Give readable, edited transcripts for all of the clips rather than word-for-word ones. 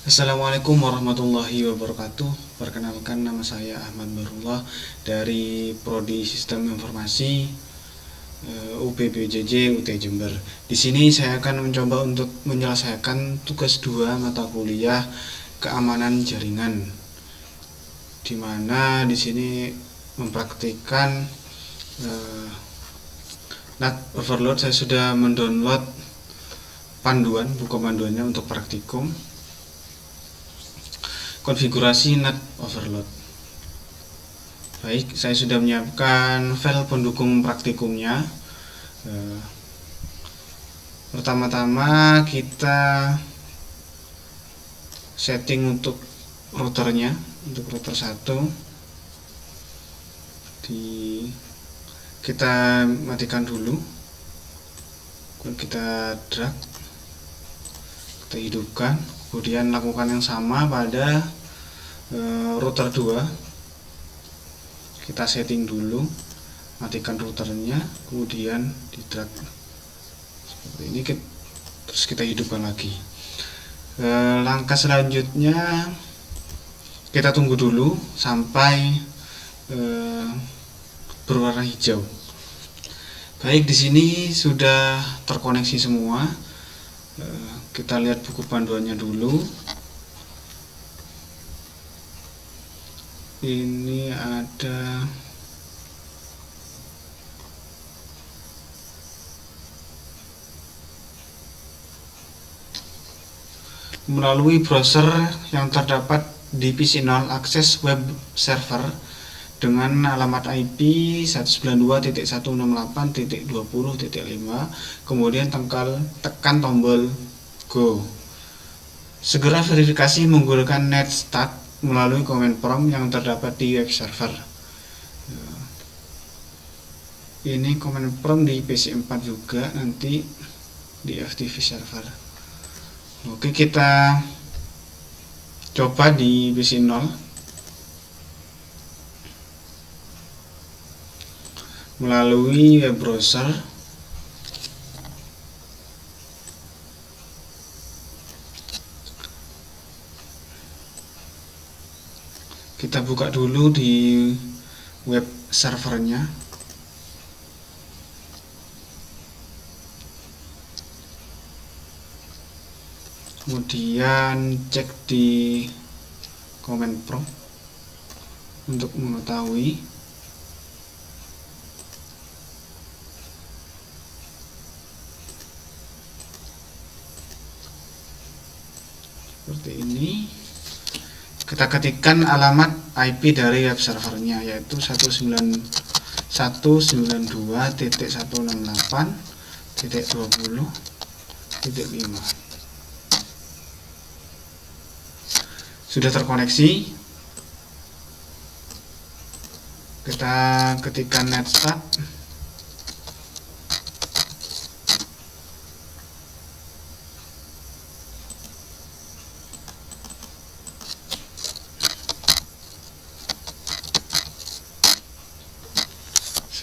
Assalamualaikum warahmatullahi wabarakatuh. Perkenalkan, nama saya Ahmad Barullah dari Prodi Sistem Informasi UPBJJ UT Jember. Di sini saya akan mencoba untuk menyelesaikan tugas 2 mata kuliah keamanan jaringan, di mana di sini mempraktikkan NAT overload. Saya sudah mendownload buku panduannya untuk praktikum konfigurasi NAT overload. Baik, saya sudah menyiapkan file pendukung praktikumnya. Pertama-tama kita setting untuk routernya, untuk router 1 kita matikan dulu, kita drag, kita hidupkan, kemudian lakukan yang sama pada router 2. Kita setting dulu, matikan routernya, kemudian di drag seperti ini, terus kita hidupkan lagi. Langkah selanjutnya kita tunggu dulu sampai berwarna hijau. Baik, di sini sudah terkoneksi semua. Kita lihat buku panduannya dulu. Ini ada melalui browser yang terdapat di PC0 akses web server dengan alamat IP 192.168.20.5, kemudian tekan tombol Go. Segera verifikasi menggunakan netstat melalui command prompt yang terdapat di web server. Ini command prompt di PC4 juga, nanti di FTP server. Oke, kita coba di PC0 melalui web browser. Kita buka dulu di web servernya. Kemudian cek di command prompt untuk mengetahui. Seperti ini. Kita ketikkan alamat IP dari web servernya, yaitu 192.168.20.5. Sudah terkoneksi. Kita ketikkan netstat.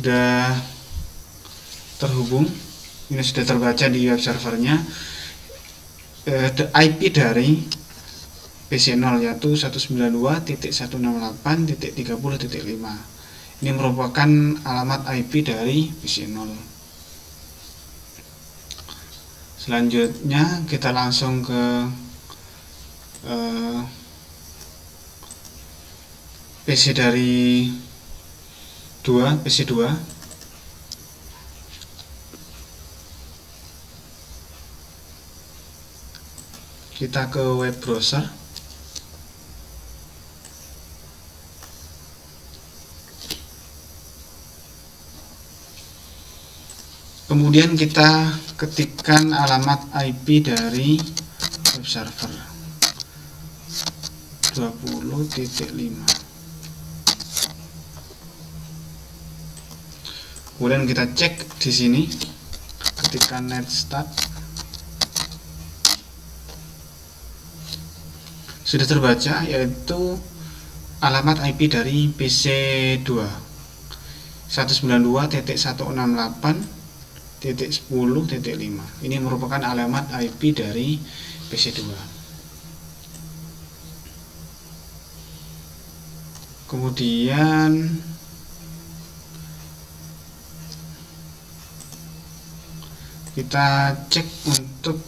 Sudah terhubung, ini sudah terbaca di web servernya. IP dari PC0 yaitu 192.168.30.5. Ini merupakan alamat IP dari PC0. Selanjutnya kita langsung ke PC dari PC2. Kita ke web browser. Kemudian kita ketikkan alamat IP dari web server 20.5. Kemudian kita cek di sini, ketikkan netstat. Sudah terbaca, yaitu alamat IP dari PC2 192.168.10.5. Ini merupakan alamat IP dari PC2. Kemudian kita cek untuk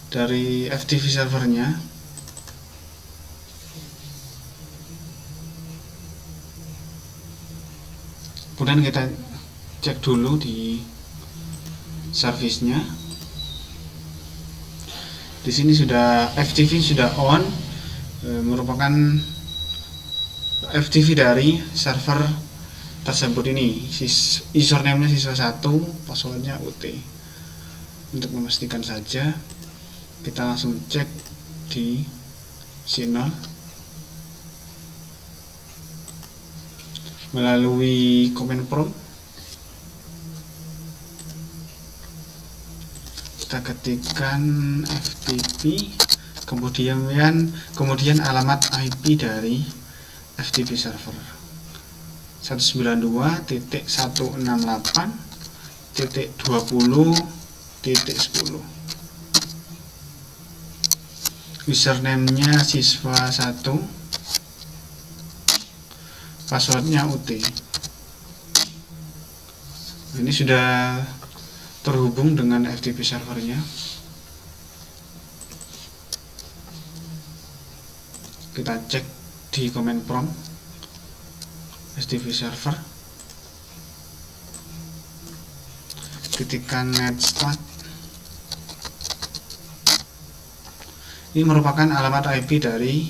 dari FTP servernya. Kemudian kita cek dulu di servisnya. Di sini sudah FTP sudah on, merupakan FTP dari server tersebut ini. Username-nya siswa1, passwordnya UT. Untuk memastikan saja, kita langsung cek di Signal melalui command prompt. Kita ketikkan FTP, kemudian alamat IP dari FTP server 192.168.20.10. Username-nya siswa1, passwordnya UT. Ini sudah terhubung dengan FTP servernya. Kita cek di command prompt FTP server, ketikkan netstart. Ini merupakan alamat IP dari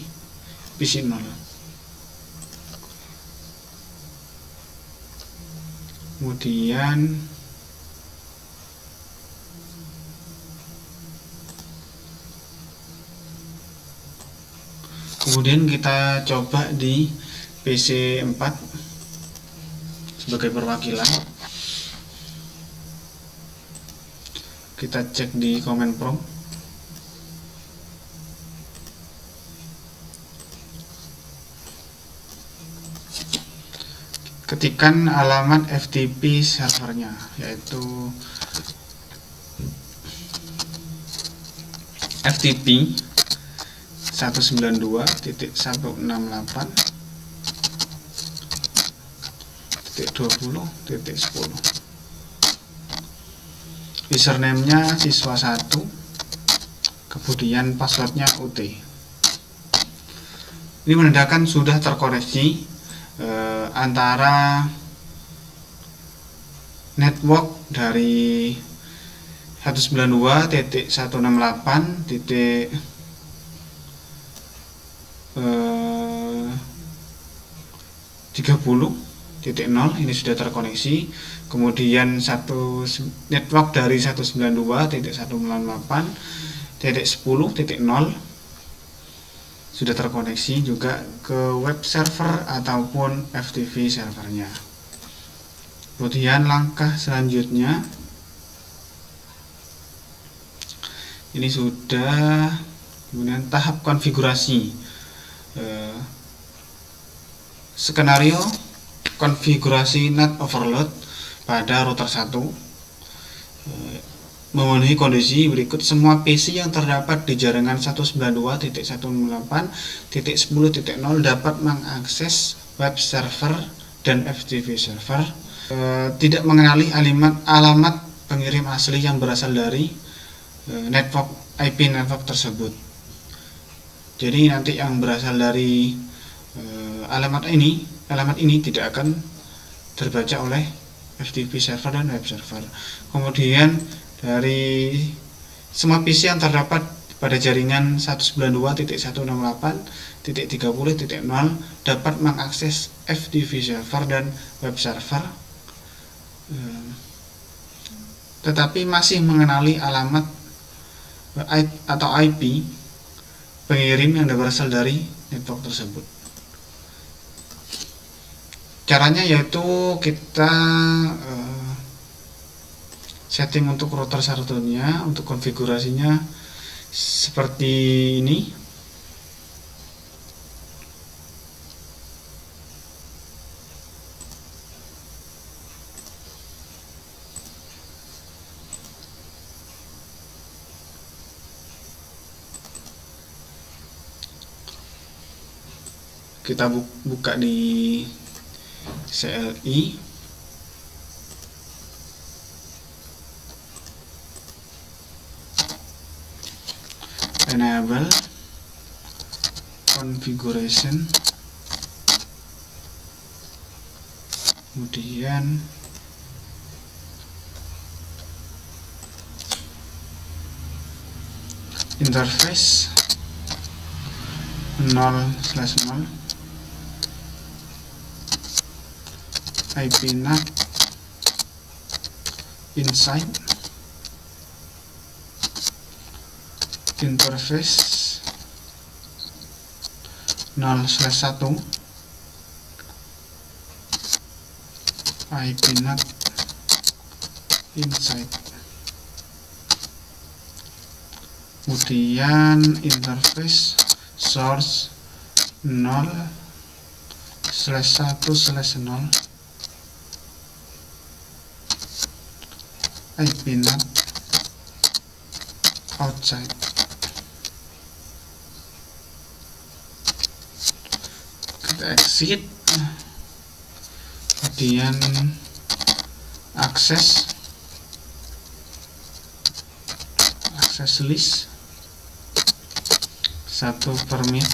PC0. Kemudian kita coba di PC4 sebagai perwakilan. Kita cek di command prompt. Ketikkan alamat FTP servernya, yaitu FTP 192.168.20.10. Username-nya siswa1, kemudian passwordnya UT. Ini menandakan sudah terkoneksi antara network dari 192.168.30.0 ini sudah terkoneksi. Kemudian network dari 192.168.10.0 sudah terkoneksi juga ke web server ataupun FTP servernya. Kemudian langkah selanjutnya, ini sudah, kemudian tahap konfigurasi, skenario konfigurasi net overload pada router 1, memenuhi kondisi berikut. Semua PC yang terdapat di jaringan 192.168.10.0 dapat mengakses web server dan FTP server, tidak mengenali alamat pengirim asli yang berasal dari network IP network tersebut. Jadi nanti yang berasal dari alamat ini tidak akan terbaca oleh FTP server dan web server. Kemudian dari semua PC yang terdapat pada jaringan 192.168.30.0 dapat mengakses FTP server dan web server, tetapi masih mengenali alamat atau IP pengirim yang berasal dari network tersebut. Caranya yaitu kita setting untuk router satunya, untuk konfigurasinya seperti ini. kita buka di CLI, enable configuration, kemudian interface 0/0 IP NAT inside interface 0/1 IP NAT inside, kemudian interface source 0/1/0 IP NAT outside. Kita exit, kemudian akses list 1 permit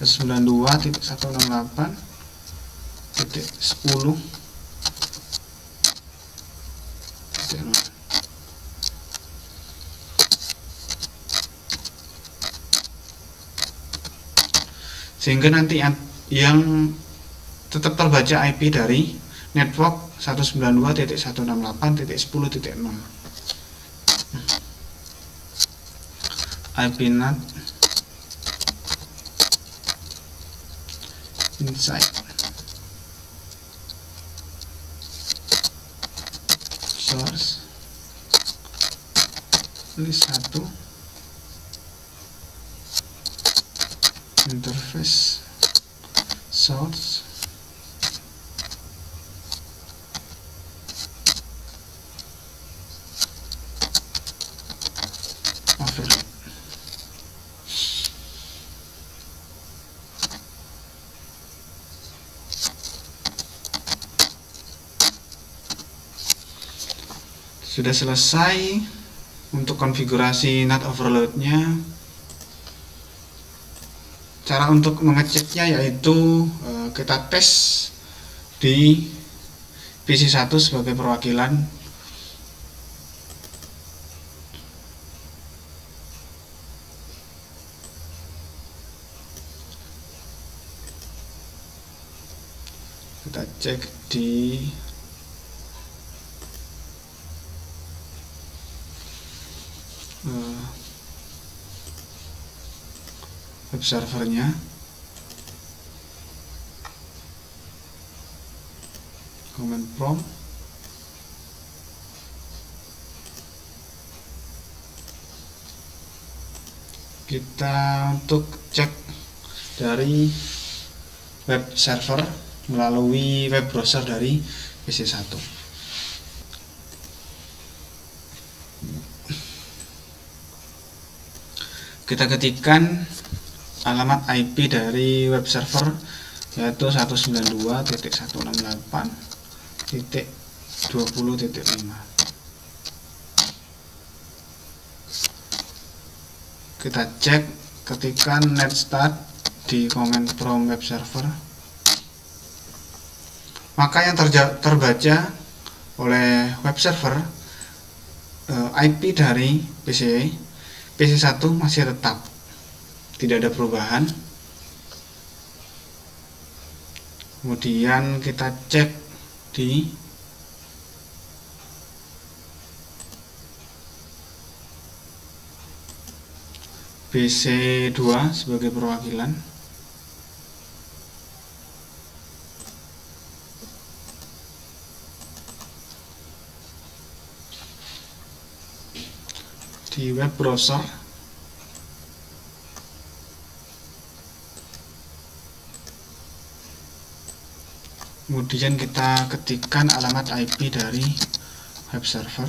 192.168.10. Sehingga nanti yang tetap terbaca IP dari network 192.168.10.0 IP NAT inside source list 1 interface source overload. Sudah selesai untuk konfigurasi NAT overload-nya. Cara untuk mengeceknya yaitu kita tes di PC1 sebagai perwakilan. Kita cek di web servernya, command prompt, kita untuk cek dari web server melalui web browser dari PC1. Kita ketikkan alamat IP dari web server yaitu 192.168.20.5. Kita cek, ketikkan net start di command prompt web server, maka yang terbaca oleh web server IP dari PC1 masih tetap, tidak ada perubahan. Kemudian kita cek di PC2 sebagai perwakilan. Di web browser kemudian kita ketikkan alamat IP dari web server,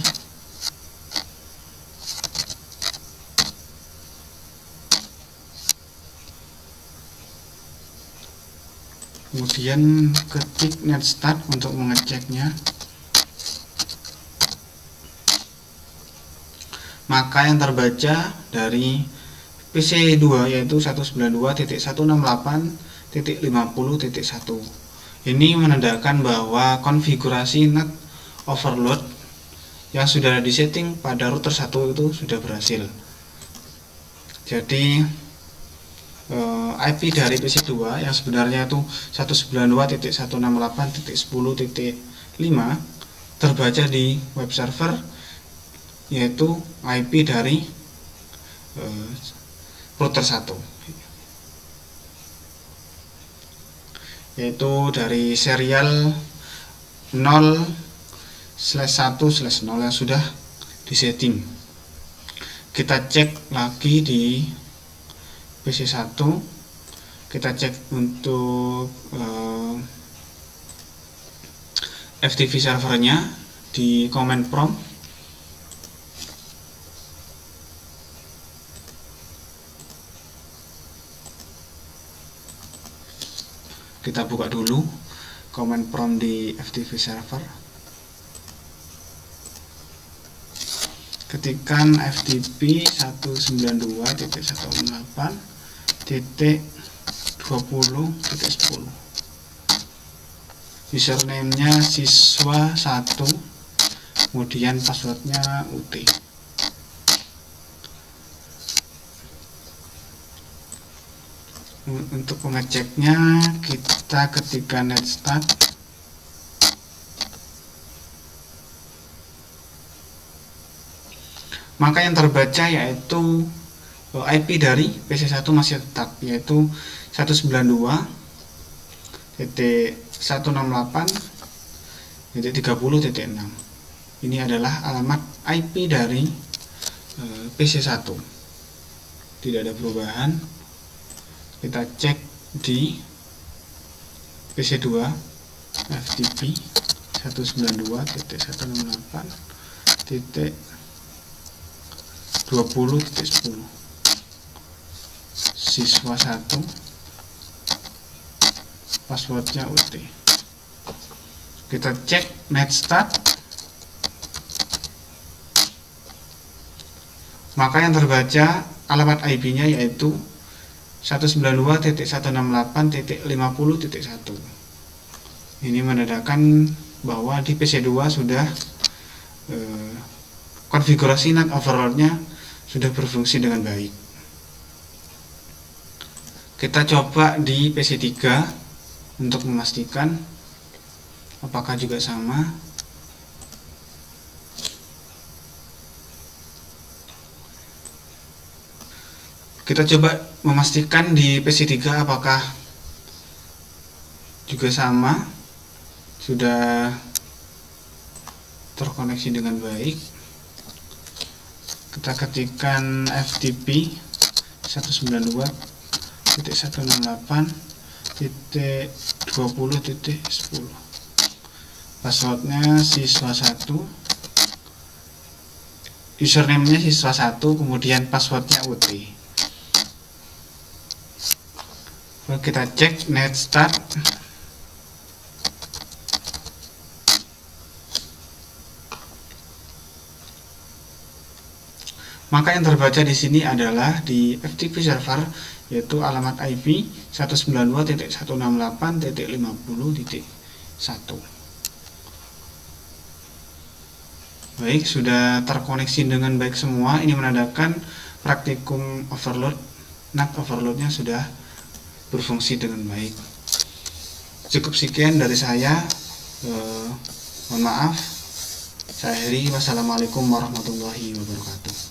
kemudian ketik netstart untuk mengeceknya. Maka yang terbaca dari PC2 yaitu 192.168.50.1. Ini menandakan bahwa konfigurasi NAT overload yang sudah disetting pada router 1 itu sudah berhasil. Jadi IP dari PC2 yang sebenarnya itu 192.168.10.5 terbaca di web server, yaitu IP dari router 1, yaitu dari serial 0/1/0 yang sudah disetting. Kita cek lagi di PC1, kita cek untuk FTP servernya di command prompt. Kita buka dulu command prompt di FTP server. Ketikkan FTP 192.168.20.10. Username-nya siswa1, kemudian passwordnya UT. Untuk mengeceknya kita ketikkan netstart. Maka yang terbaca yaitu IP dari PC1 masih tetap, yaitu 192.168.30.6. Ini adalah alamat IP dari PC1. Tidak ada perubahan. Kita cek di PC2 FTP 192.168.20.10 siswa1, passwordnya UT. Kita cek netstart. Maka yang terbaca alamat IP-nya yaitu 192.168.50.1. Ini menandakan bahwa di PC2 sudah konfigurasi NAT overload-nya sudah berfungsi dengan baik. Kita coba di PC3 untuk memastikan apakah juga sama. Kita coba memastikan di PC3 apakah juga sama, sudah terkoneksi dengan baik. Kita ketikkan FTP 192.168.20.10. Passwordnya siswa1, username-nya siswa1, kemudian passwordnya UT. Kita cek netstart. Maka yang terbaca di sini adalah di FTP server, yaitu alamat IP 192.168.50.1. Baik, sudah terkoneksi dengan baik semua. Ini menandakan praktikum overload, NAT overloadnya sudah berfungsi dengan baik. Cukup sekian dari saya. Mohon maaf. Saya akhiri. Wassalamualaikum warahmatullahi wabarakatuh.